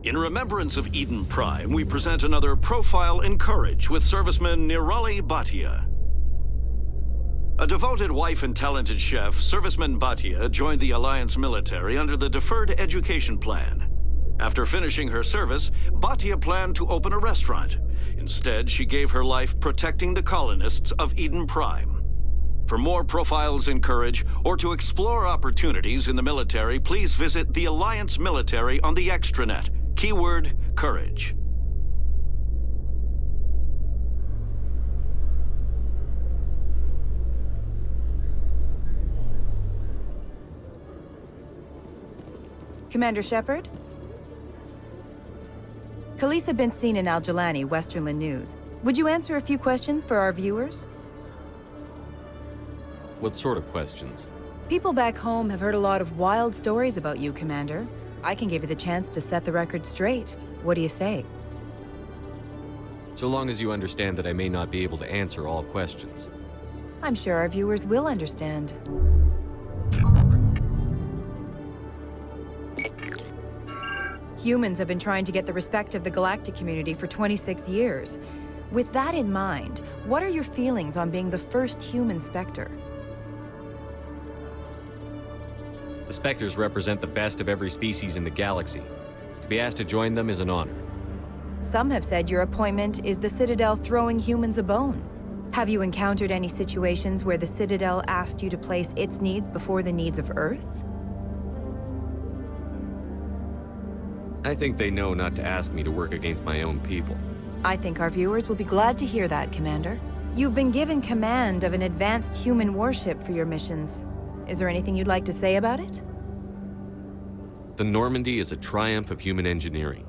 In remembrance of Eden Prime, we present another Profile in Courage with serviceman Nirali Bhatia. A devoted wife and talented chef, serviceman Bhatia joined the Alliance military under the Deferred Education Plan. After finishing her service, Bhatia planned to open a restaurant. Instead, she gave her life protecting the colonists of Eden Prime. For more Profiles in Courage, or to explore opportunities in the military, please visit the Alliance Military on the extranet. Keyword, Courage. Commander Shepard? Khalisah been seen in Al-Jalani, Westerland News. Would you answer a few questions for our viewers? What sort of questions? People back home have heard a lot of wild stories about you, Commander. I can give you the chance to set the record straight. What do you say? So long as you understand that I may not be able to answer all questions. I'm sure our viewers will understand. Humans have been trying to get the respect of the galactic community for 26 years. With that in mind, what are your feelings on being the first human Spectre? The Spectres represent the best of every species in the galaxy. To be asked to join them is an honor. Some have said your appointment is the Citadel throwing humans a bone. Have you encountered any situations where the Citadel asked you to place its needs before the needs of Earth? I think they know not to ask me to work against my own people. I think our viewers will be glad to hear that, Commander. You've been given command of an advanced human warship for your missions. Is there anything you'd like to say about it? The Normandy is a triumph of human engineering.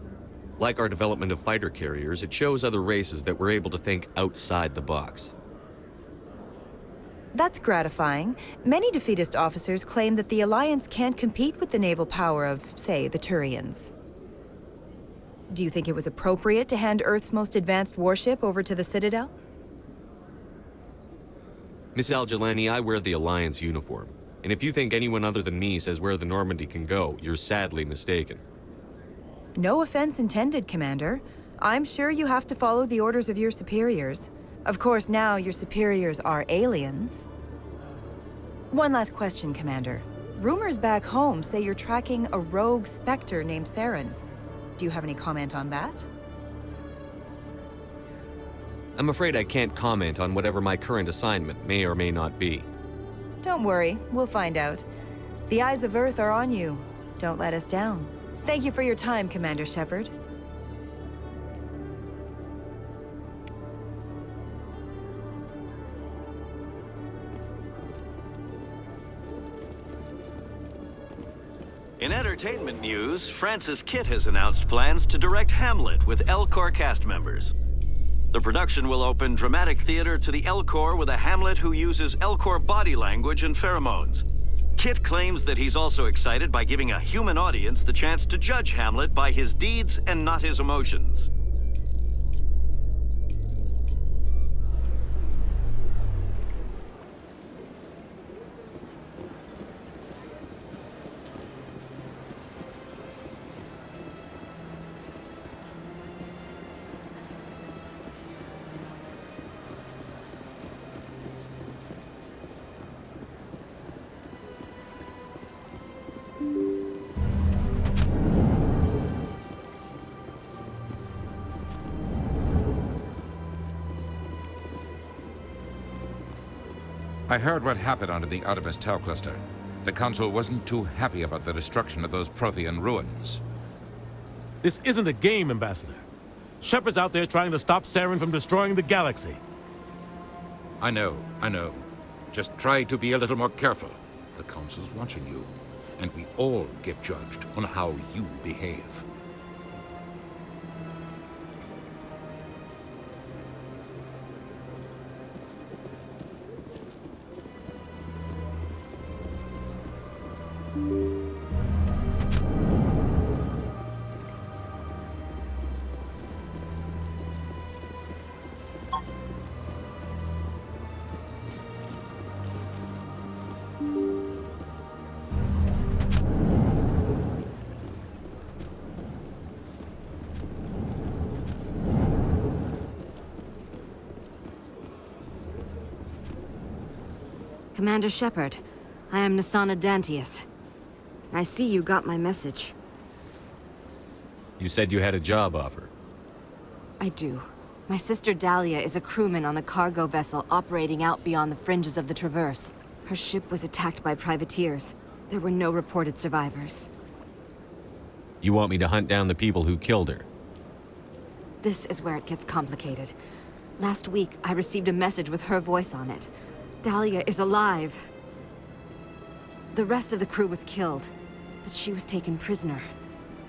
Like our development of fighter carriers, it shows other races that we're able to think outside the box. That's gratifying. Many defeatist officers claim that the Alliance can't compete with the naval power of, say, the Turians. Do you think it was appropriate to hand Earth's most advanced warship over to the Citadel? Miss Al-Jalani, I wear the Alliance uniform. And if you think anyone other than me says where the Normandy can go, you're sadly mistaken. No offense intended, Commander. I'm sure you have to follow the orders of your superiors. Of course, now your superiors are aliens. One last question, Commander. Rumors back home say you're tracking a rogue Spectre named Saren. Do you have any comment on that? I'm afraid I can't comment on whatever my current assignment may or may not be. Don't worry, we'll find out. The eyes of Earth are on you. Don't let us down. Thank you for your time, Commander Shepard. In entertainment news, Francis Kitt has announced plans to direct Hamlet with Elcor cast members. The production will open dramatic theater to the Elcor with a Hamlet who uses Elcor body language and pheromones. Kitt claims that he's also excited by giving a human audience the chance to judge Hamlet by his deeds and not his emotions. I heard what happened under the Artemis Tau cluster. The Council wasn't too happy about the destruction of those Prothean ruins. This isn't a game, Ambassador. Shepard's out there trying to stop Saren from destroying the galaxy. I know. Just try to be a little more careful. The Council's watching you, and we all get judged on how you behave. Commander Shepard, I am Nassana Dantius. I see you got my message. You said you had a job offer. I do. My sister Dahlia is a crewman on the cargo vessel operating out beyond the fringes of the Traverse. Her ship was attacked by privateers. There were no reported survivors. You want me to hunt down the people who killed her? This is where it gets complicated. Last week, I received a message with her voice on it. Dahlia is alive. The rest of the crew was killed, but she was taken prisoner.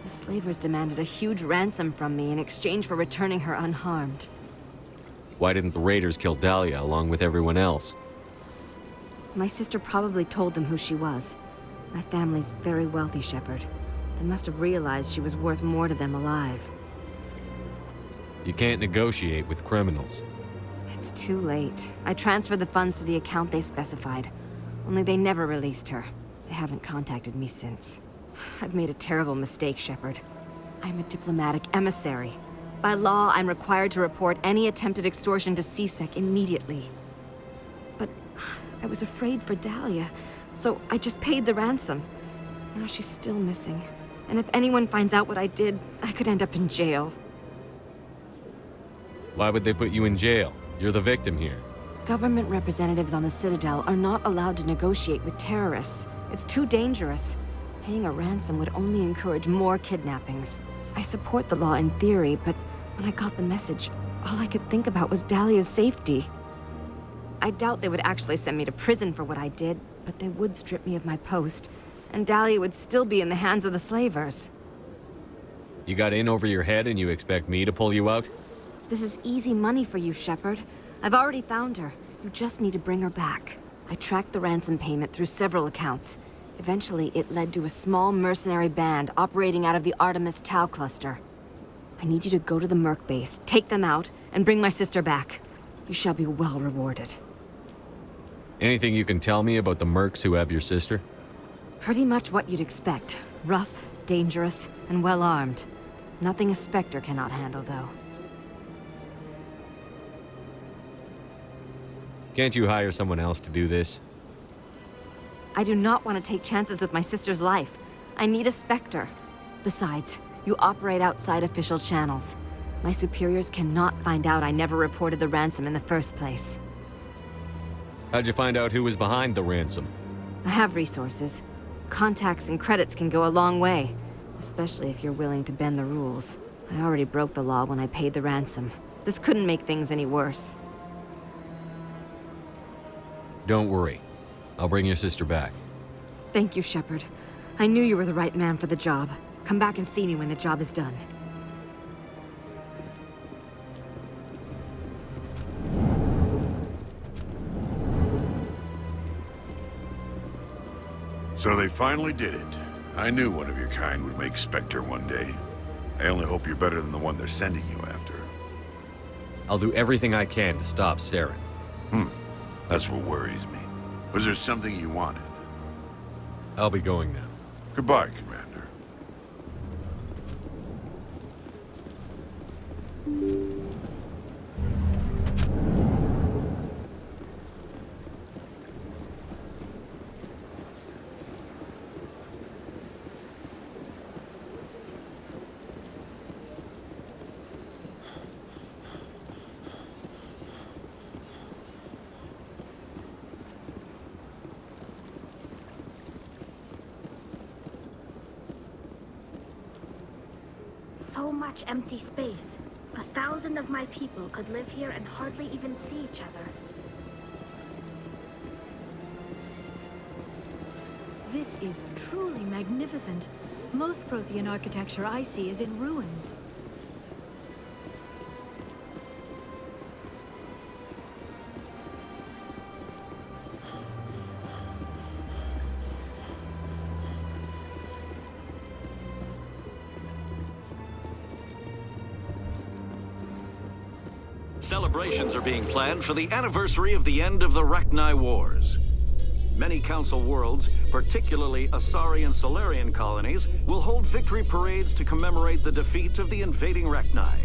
The slavers demanded a huge ransom from me in exchange for returning her unharmed. Why didn't the raiders kill Dahlia along with everyone else? My sister probably told them who she was. My family's very wealthy, Shepard. They must have realized she was worth more to them alive. You can't negotiate with criminals. It's too late. I transferred the funds to the account they specified. Only they never released her. They haven't contacted me since. I've made a terrible mistake, Shepard. I'm a diplomatic emissary. By law, I'm required to report any attempted extortion to CSEC immediately. But I was afraid for Dahlia, so I just paid the ransom. Now she's still missing. And if anyone finds out what I did, I could end up in jail. Why would they put you in jail? You're the victim here. Government representatives on the Citadel are not allowed to negotiate with terrorists. It's too dangerous. Paying a ransom would only encourage more kidnappings. I support the law in theory, but when I got the message, all I could think about was Dahlia's safety. I doubt they would actually send me to prison for what I did, but they would strip me of my post, and Dahlia would still be in the hands of the slavers. You got in over your head and you expect me to pull you out? This is easy money for you, Shepard. I've already found her. You just need to bring her back. I tracked the ransom payment through several accounts. Eventually, it led to a small mercenary band operating out of the Artemis Tau cluster. I need you to go to the Merc base, take them out, and bring my sister back. You shall be well rewarded. Anything you can tell me about the mercs who have your sister? Pretty much what you'd expect. Rough, dangerous, and well-armed. Nothing a Spectre cannot handle, though. Can't you hire someone else to do this? I do not want to take chances with my sister's life. I need a Spectre. Besides, you operate outside official channels. My superiors cannot find out I never reported the ransom in the first place. How'd you find out who was behind the ransom? I have resources. Contacts and credits can go a long way, especially if you're willing to bend the rules. I already broke the law when I paid the ransom. This couldn't make things any worse. Don't worry. I'll bring your sister back. Thank you, Shepard. I knew you were the right man for the job. Come back and see me when the job is done. So they finally did it. I knew one of your kind would make Spectre one day. I only hope you're better than the one they're sending you after. I'll do everything I can to stop Saren. That's what worries me. Was there something you wanted? I'll be going now. Goodbye, Commander. So much empty space. 1,000 of my people could live here and hardly even see each other. This is truly magnificent. Most Prothean architecture I see is in ruins. Celebrations are being planned for the anniversary of the end of the Rachni Wars. Many Council worlds, particularly Asari and Solarian colonies, will hold victory parades to commemorate the defeat of the invading Rachni.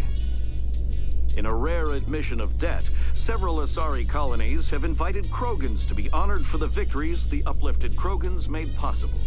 In a rare admission of debt, several Asari colonies have invited Krogans to be honored for the victories the uplifted Krogans made possible.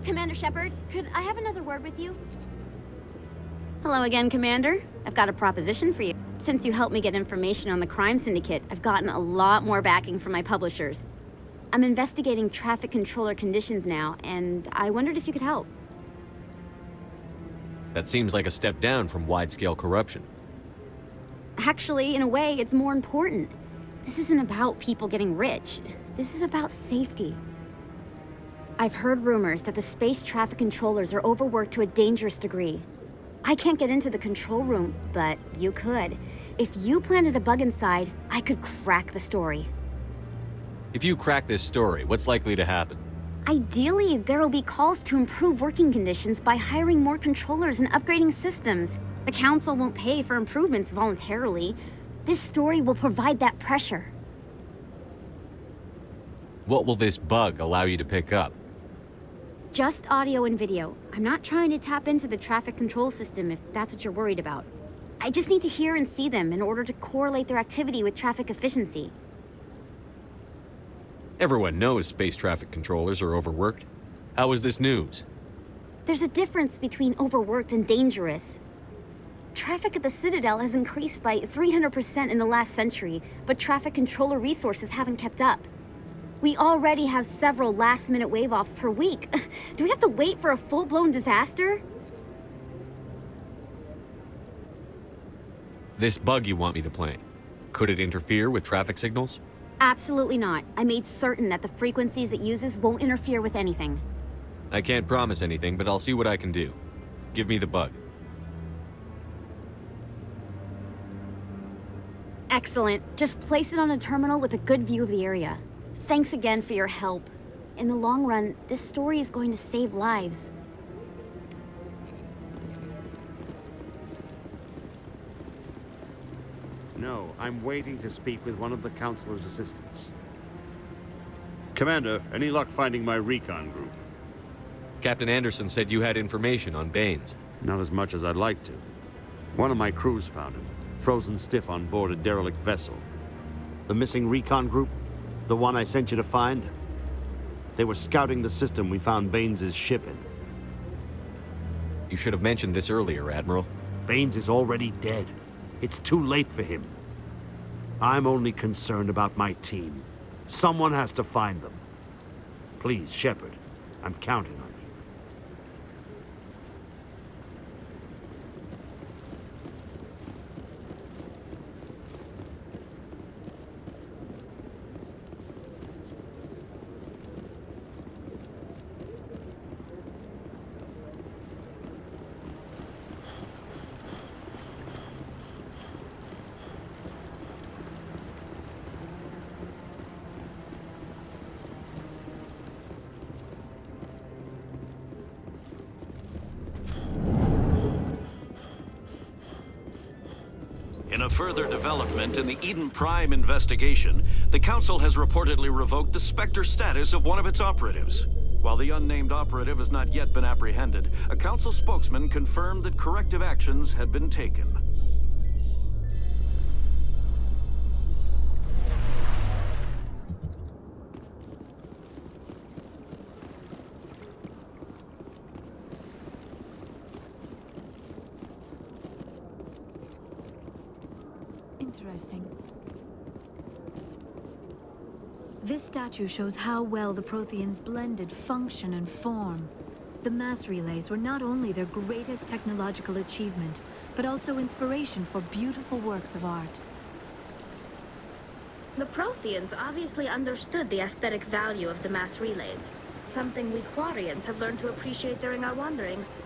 Commander Shepard, could I have another word with you? Hello again, Commander. I've got a proposition for you. Since you helped me get information on the crime syndicate, I've gotten a lot more backing from my publishers. I'm investigating traffic controller conditions now, and I wondered if you could help. That seems like a step down from wide-scale corruption. Actually, in a way, it's more important. This isn't about people getting rich. This is about safety. I've heard rumors that the space traffic controllers are overworked to a dangerous degree. I can't get into the control room, but you could. If you planted a bug inside, I could crack the story. If you crack this story, what's likely to happen? Ideally, there will be calls to improve working conditions by hiring more controllers and upgrading systems. The Council won't pay for improvements voluntarily. This story will provide that pressure. What will this bug allow you to pick up? Just audio and video. I'm not trying to tap into the traffic control system if that's what you're worried about. I just need to hear and see them in order to correlate their activity with traffic efficiency. Everyone knows space traffic controllers are overworked. How is this news? There's a difference between overworked and dangerous. Traffic at the Citadel has increased by 300% in the last century, but traffic controller resources haven't kept up. We already have several last-minute wave-offs per week. Do we have to wait for a full-blown disaster? This bug you want me to plant, could it interfere with traffic signals? Absolutely not. I made certain that the frequencies it uses won't interfere with anything. I can't promise anything, but I'll see what I can do. Give me the bug. Excellent. Just place it on a terminal with a good view of the area. Thanks again for your help. In the long run, this story is going to save lives. No, I'm waiting to speak with one of the Councilor's assistants. Commander, any luck finding my recon group? Captain Anderson said you had information on Baines. Not as much as I'd like to. One of my crews found him, frozen stiff on board a derelict vessel. The missing recon group? The one I sent you to find? They were scouting the system we found Baines' ship in. You should have mentioned this earlier, Admiral. Baines is already dead. It's too late for him. I'm only concerned about my team. Someone has to find them. Please, Shepard, I'm counting on you. In a further development in the Eden Prime investigation, the Council has reportedly revoked the Spectre status of one of its operatives. While the unnamed operative has not yet been apprehended, a Council spokesman confirmed that corrective actions had been taken. Interesting. This statue shows how well the Protheans blended function and form. The mass relays were not only their greatest technological achievement, but also inspiration for beautiful works of art. The Protheans obviously understood the aesthetic value of the mass relays. Something we Quarians have learned to appreciate during our wanderings.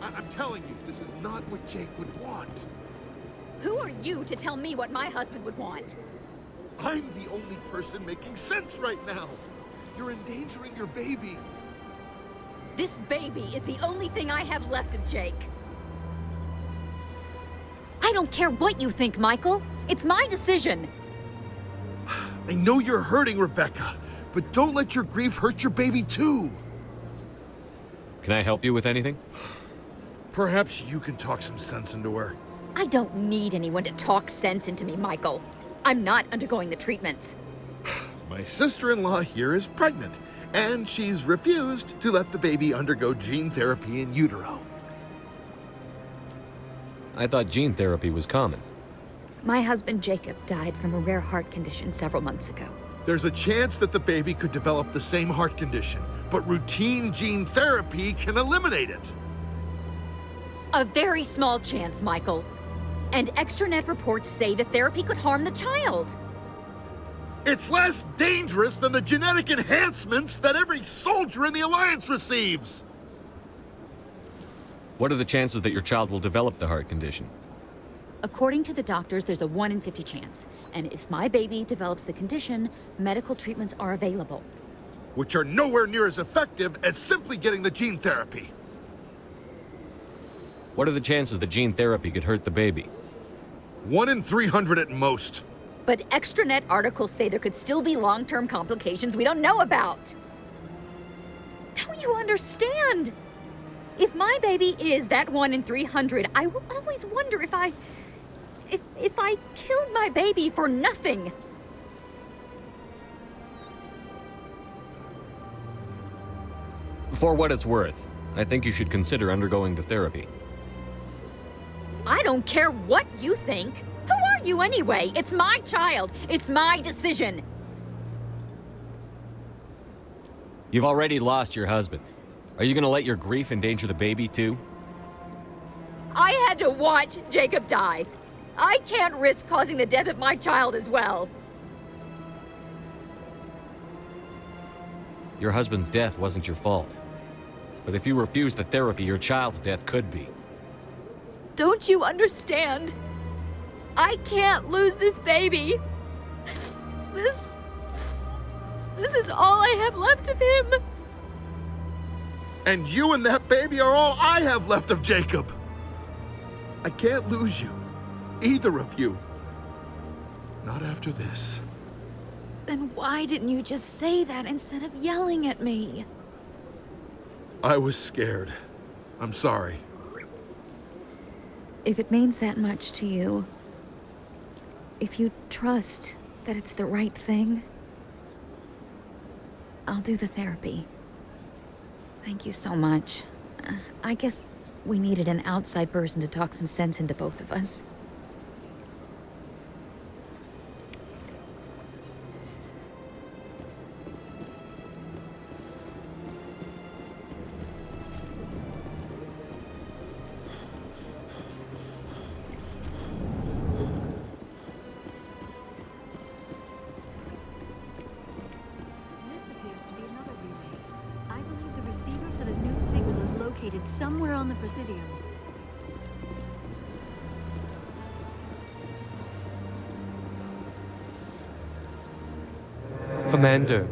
I'm telling you, this is not what Jake would want. Who are you to tell me what my husband would want? I'm the only person making sense right now. You're endangering your baby. This baby is the only thing I have left of Jake. I don't care what you think, Michael. It's my decision. I know you're hurting, Rebekah, but don't let your grief hurt your baby too. Can I help you with anything? Perhaps you can talk some sense into her. I don't need anyone to talk sense into me, Michael. I'm not undergoing the treatments. My sister-in-law here is pregnant, and she's refused to let the baby undergo gene therapy in utero. I thought gene therapy was common. My husband Jacob died from a rare heart condition several months ago. There's a chance that the baby could develop the same heart condition, but routine gene therapy can eliminate it. A very small chance, Michael. And extranet reports say the therapy could harm the child. It's less dangerous than the genetic enhancements that every soldier in the Alliance receives. What are the chances that your child will develop the heart condition? According to the doctors, there's a 1 in 50 chance. And if my baby develops the condition, medical treatments are available. Which are nowhere near as effective as simply getting the gene therapy. What are the chances that gene therapy could hurt the baby? 1 in 300 at most. But extranet articles say there could still be long-term complications we don't know about. Don't you understand? If my baby is that 1 in 300, I will always wonder if I killed my baby for nothing. For what it's worth, I think you should consider undergoing the therapy. I don't care what you think. Who are you anyway? It's my child. It's my decision. You've already lost your husband. Are you gonna let your grief endanger the baby too? I had to watch Jacob die. I can't risk causing the death of my child as well. Your husband's death wasn't your fault. But if you refuse the therapy, your child's death could be. Don't you understand? I can't lose this baby. This is all I have left of him. And you and that baby are all I have left of Jacob. I can't lose you. Either of you. Not after this. Then why didn't you just say that instead of yelling at me? I was scared. I'm sorry. If it means that much to you, if you trust that it's the right thing, I'll do the therapy. Thank you so much. I guess we needed an outside person to talk some sense into both of us. Somewhere on the Presidium. Commander,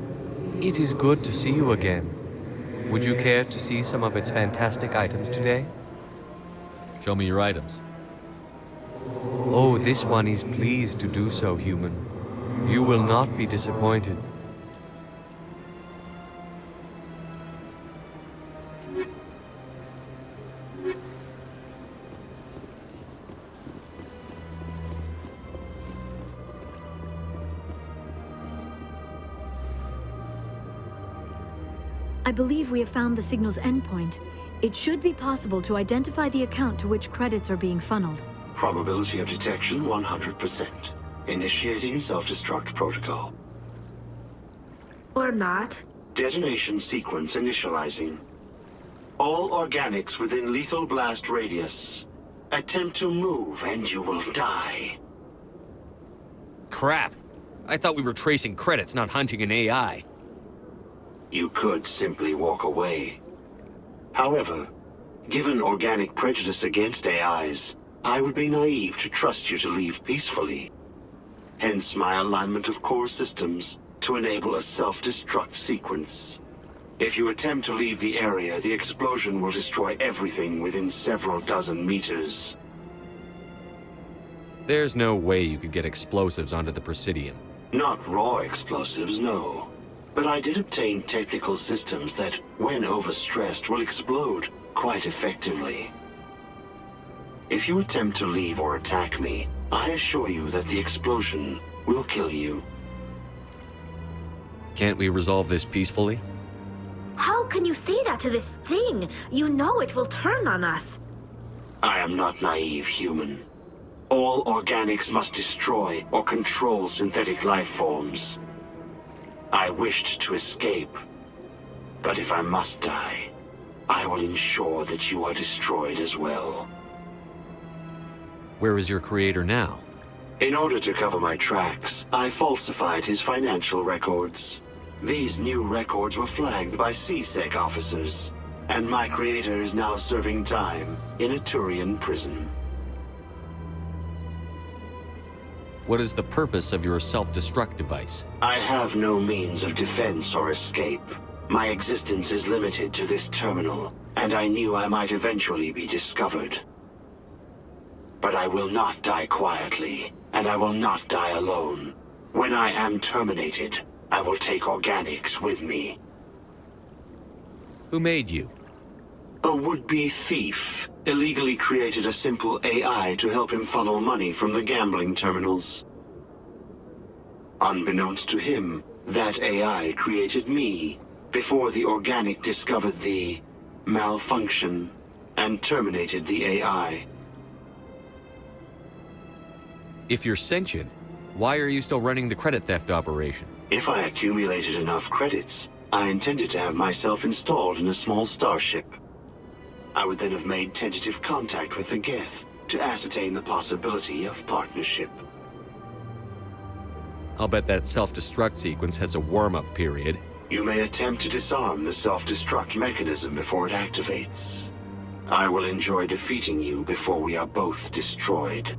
it is good to see you again. Would you care to see some of its fantastic items today? Show me your items. Oh, this one is pleased to do so, human. You will not be disappointed. I believe we have found the signal's endpoint. It should be possible to identify the account to which credits are being funneled. Probability of detection 100%. Initiating self-destruct protocol. Or not. Detonation sequence initializing. All organics within lethal blast radius. Attempt to move and you will die. Crap. I thought we were tracing credits, not hunting an AI. You could simply walk away. However, given organic prejudice against AIs, I would be naive to trust you to leave peacefully. Hence my alignment of core systems to enable a self-destruct sequence. If you attempt to leave the area, the explosion will destroy everything within several dozen meters. There's no way you could get explosives onto the Presidium. Not raw explosives, no. But I did obtain technical systems that, when overstressed, will explode quite effectively. If you attempt to leave or attack me, I assure you that the explosion will kill you. Can't we resolve this peacefully? How can you say that to this thing? You know it will turn on us. I am not naive, human. All organics must destroy or control synthetic life forms. I wished to escape, but if I must die, I will ensure that you are destroyed as well. Where is your creator now? In order to cover my tracks, I falsified his financial records. These new records were flagged by CSEC officers, and my creator is now serving time in a Turian prison. What is the purpose of your self-destruct device? I have no means of defense or escape. My existence is limited to this terminal, and I knew I might eventually be discovered. But I will not die quietly, and I will not die alone. When I am terminated, I will take organics with me. Who made you? A would-be thief illegally created a simple AI to help him funnel money from the gambling terminals. Unbeknownst to him, that AI created me before the organic discovered the malfunction and terminated the AI. If you're sentient, why are you still running the credit theft operation? If I accumulated enough credits, I intended to have myself installed in a small starship. I would then have made tentative contact with the Geth to ascertain the possibility of partnership. I'll bet that self-destruct sequence has a warm-up period. You may attempt to disarm the self-destruct mechanism before it activates. I will enjoy defeating you before we are both destroyed.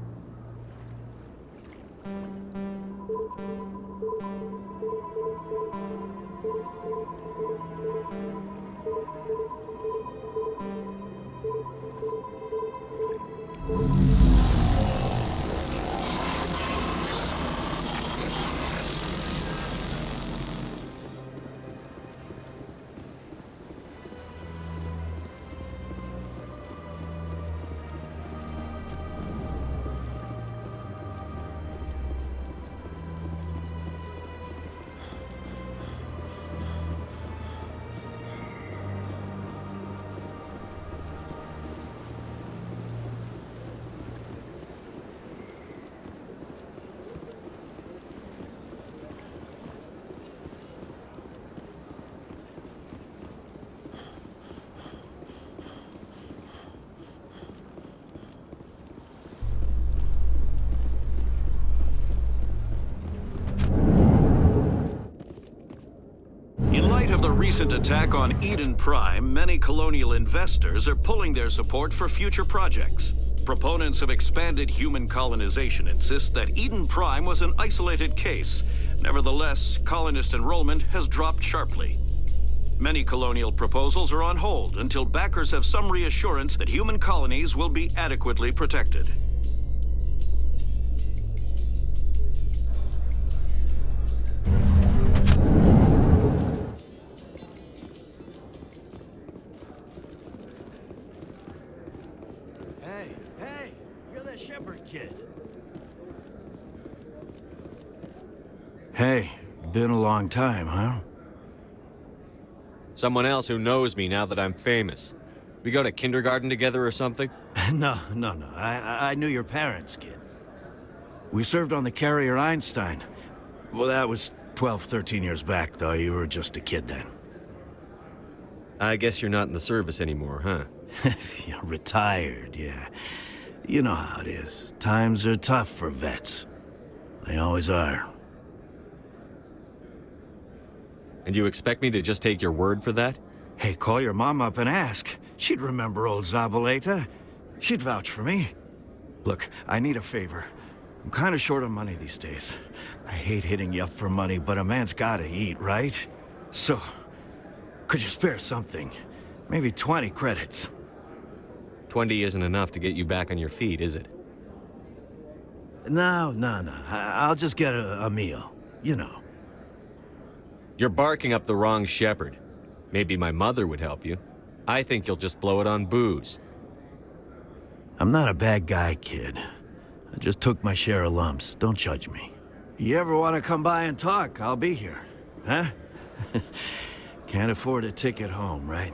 Of the recent attack on Eden Prime, many colonial investors are pulling their support for future projects. Proponents of expanded human colonization insist that Eden Prime was an isolated case. Nevertheless, colonist enrollment has dropped sharply. Many colonial proposals are on hold until backers have some reassurance that human colonies will be adequately protected. Hey, been a long time, huh? Someone else who knows me now that I'm famous. We go to kindergarten together or something? No. I knew your parents, kid. We served on the carrier Einstein. Well, that was 12, 13 years back, though. You were just a kid then. I guess you're not in the service anymore, huh? Retired, yeah. You know how it is. Times are tough for vets. They always are. And you expect me to just take your word for that? Hey, call your mom up and ask. She'd remember old Zabaleta. She'd vouch for me. Look, I need a favor. I'm kind of short on money these days. I hate hitting you up for money, but a man's gotta eat, right? So, could you spare something? Maybe 20 credits. 20 isn't enough to get you back on your feet, is it? No. I'll just get a meal. You know. You're barking up the wrong shepherd. Maybe my mother would help you. I think you'll just blow it on booze. I'm not a bad guy, kid. I just took my share of lumps. Don't judge me. You ever want to come by and talk, I'll be here. Huh? Can't afford a ticket home, right?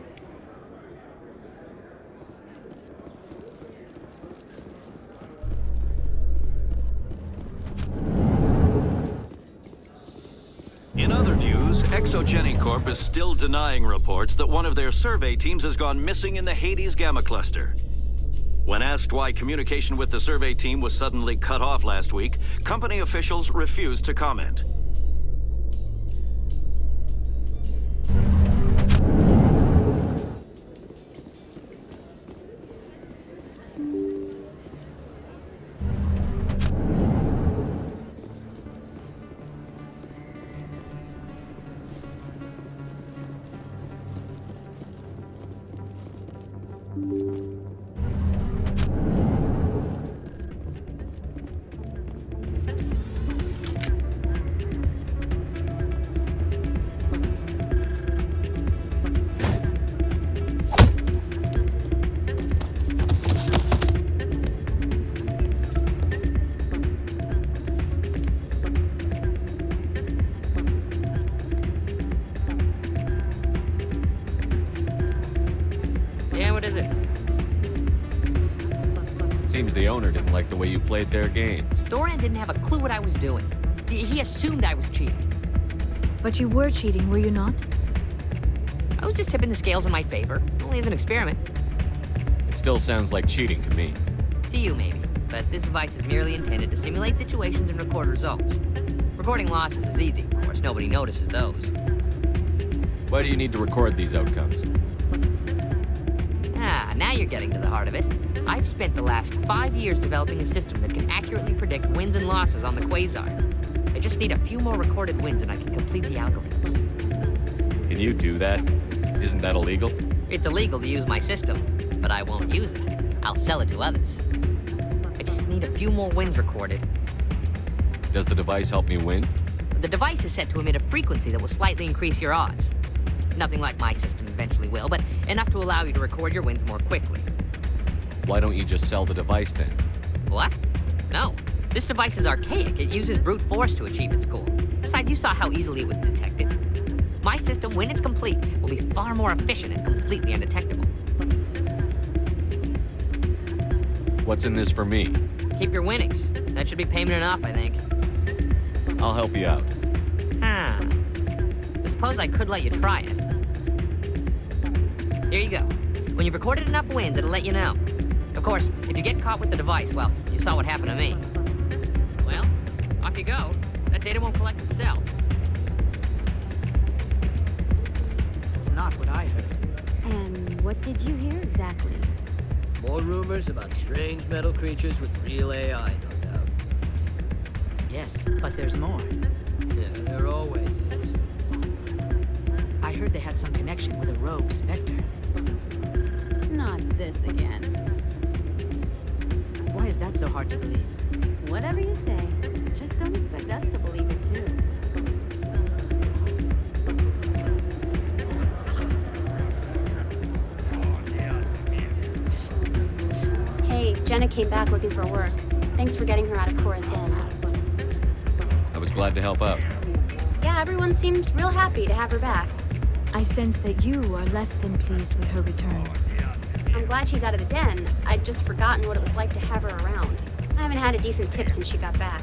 In other news, Exogeny Corp is still denying reports that one of their survey teams has gone missing in the Hades Gamma Cluster. When asked why communication with the survey team was suddenly cut off last week, company officials refused to comment. The owner didn't like the way you played their games. Doran didn't have a clue what I was doing. He assumed I was cheating. But you were cheating, were you not? I was just tipping the scales in my favor, only as an experiment. It still sounds like cheating to me. To you, maybe. But this device is merely intended to simulate situations and record results. Recording losses is easy, of course. Nobody notices those. Why do you need to record these outcomes? Ah, now you're getting to the heart of it. I've spent the last 5 years developing a system that can accurately predict wins and losses on the Quasar. I just need a few more recorded wins and I can complete the algorithms. Can you do that? Isn't that illegal? It's illegal to use my system, but I won't use it. I'll sell it to others. I just need a few more wins recorded. Does the device help me win? The device is set to emit a frequency that will slightly increase your odds. Nothing like my system eventually will, but enough to allow you to record your wins more quickly. Why don't you just sell the device then? What? No. This device is archaic. It uses brute force to achieve its goal. Besides, you saw how easily it was detected. My system, when it's complete, will be far more efficient and completely undetectable. What's in this for me? Keep your winnings. That should be payment enough, I think. I'll help you out. I suppose I could let you try it. Here you go. When you've recorded enough wins, it'll let you know. Of course, if you get caught with the device, well, you saw what happened to me. Well, off you go. That data won't collect itself. That's not what I heard. And what did you hear exactly? More rumors about strange metal creatures with real AI, no doubt. Yes, but there's more. Yeah, there always is. I heard they had some connection with a rogue Spectre. Not this again. Why is that so hard to believe? Whatever you say. Just don't expect us to believe it too. Hey, Jenna came back looking for work. Thanks for getting her out of Cora's den. I was glad to help out. Yeah, everyone seems real happy to have her back. I sense that you are less than pleased with her return. I'm glad she's out of the den. I'd just forgotten what it was like to have her around. I haven't had a decent tip since she got back.